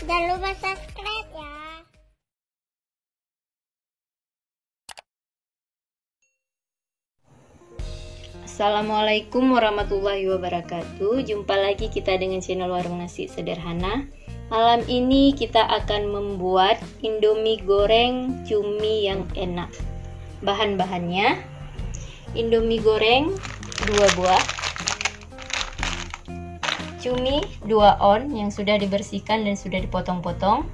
Jangan lupa subscribe ya. Assalamualaikum warahmatullahi wabarakatuh. Jumpa lagi kita dengan channel Warung Nasi Sederhana. Malam ini kita akan membuat Indomie goreng cumi yang enak. Bahan-bahannya: Indomie goreng 2 buah, cumi 2 on yang sudah dibersihkan dan sudah dipotong-potong,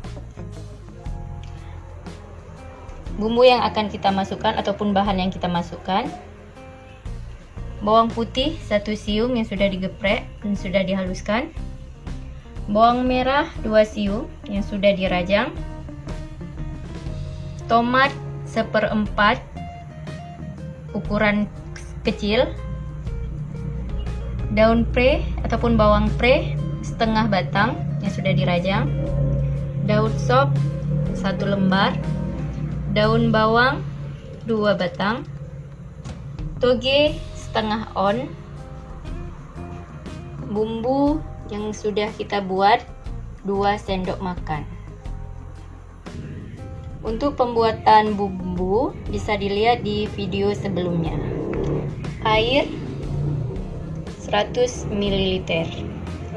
bumbu yang akan kita masukkan ataupun bahan yang kita masukkan, bawang putih 1 siung yang sudah digeprek dan sudah dihaluskan, bawang merah 2 siung yang sudah dirajang, tomat 1/4 ukuran kecil, daun pre ataupun bawang pre setengah batang yang sudah dirajang, daun sop 1 lembar, daun bawang 2 batang, toge setengah on, bumbu yang sudah kita buat 2 sendok makan. Untuk pembuatan bumbu bisa dilihat di video sebelumnya. Air 100 ml.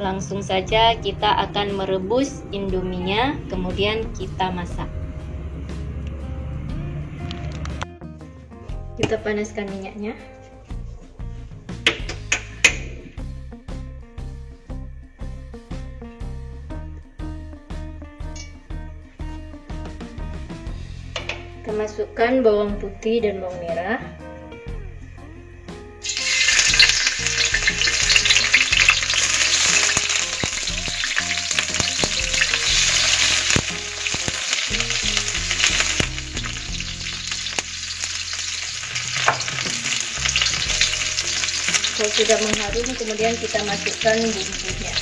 Langsung saja kita akan merebus indominya, kemudian kita masak. Kita panaskan minyaknya. Kita masukkan bawang putih dan bawang merah. Kalau sudah mengharum, kemudian kita masukkan bumbunya.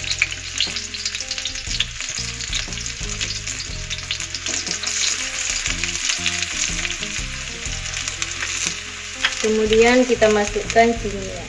Kemudian kita masukkan cuminya.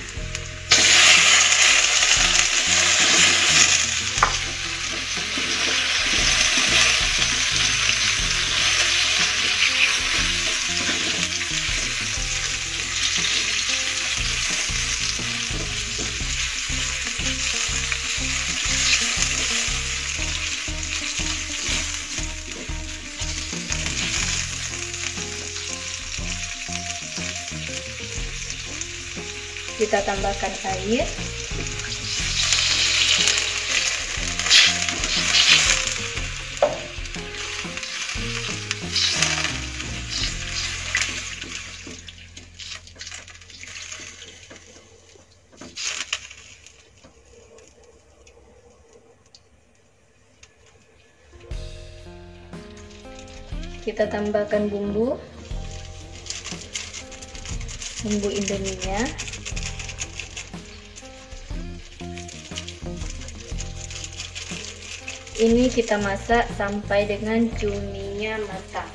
Kita tambahkan air. Kita tambahkan bumbu indominya. Ini kita masak sampai dengan cuminya matang.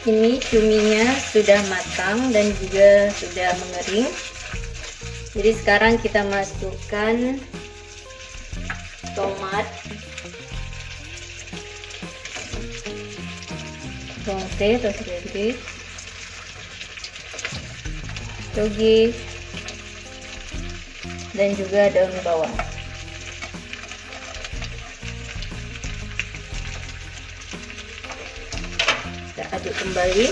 Ini cuminya sudah matang dan juga sudah mengering. Jadi sekarang kita masukkan tomat, bawang putih atau seledri, toge, dan juga daun bawang. Kita aduk kembali.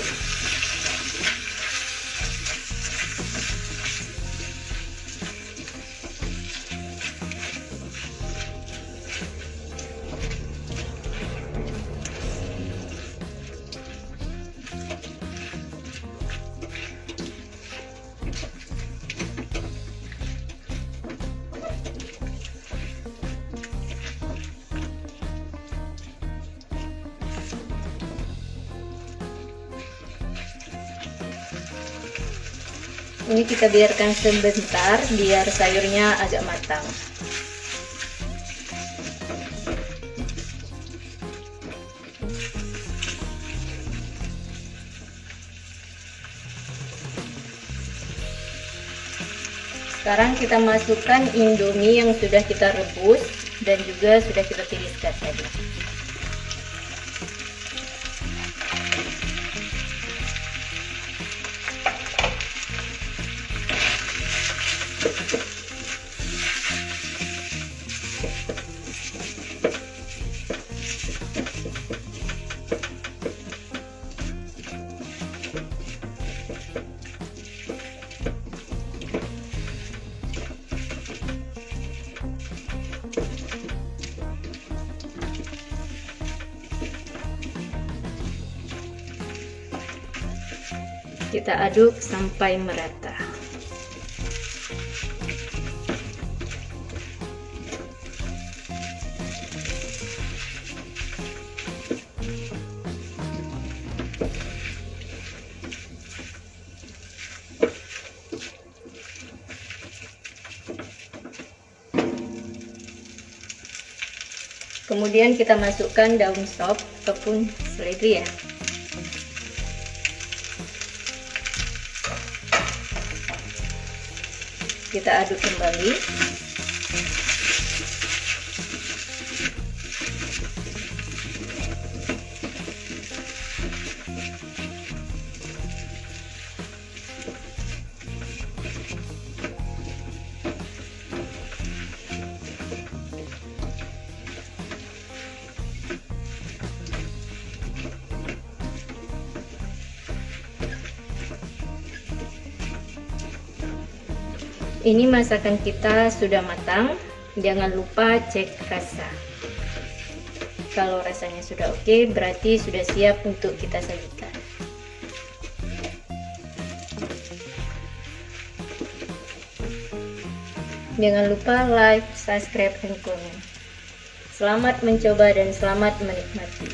Ini kita biarkan sebentar biar sayurnya agak matang. Sekarang kita masukkan Indomie yang sudah kita rebus dan juga sudah kita tiriskan tadi. Kita aduk sampai merata. Kemudian kita masukkan daun sop ataupun seledri ya. Kita aduk kembali. Ini masakan kita sudah matang. Jangan lupa cek rasa. Kalau rasanya sudah oke, berarti sudah siap untuk kita sajikan. Jangan lupa like, subscribe, dan komen. Selamat mencoba dan selamat menikmati.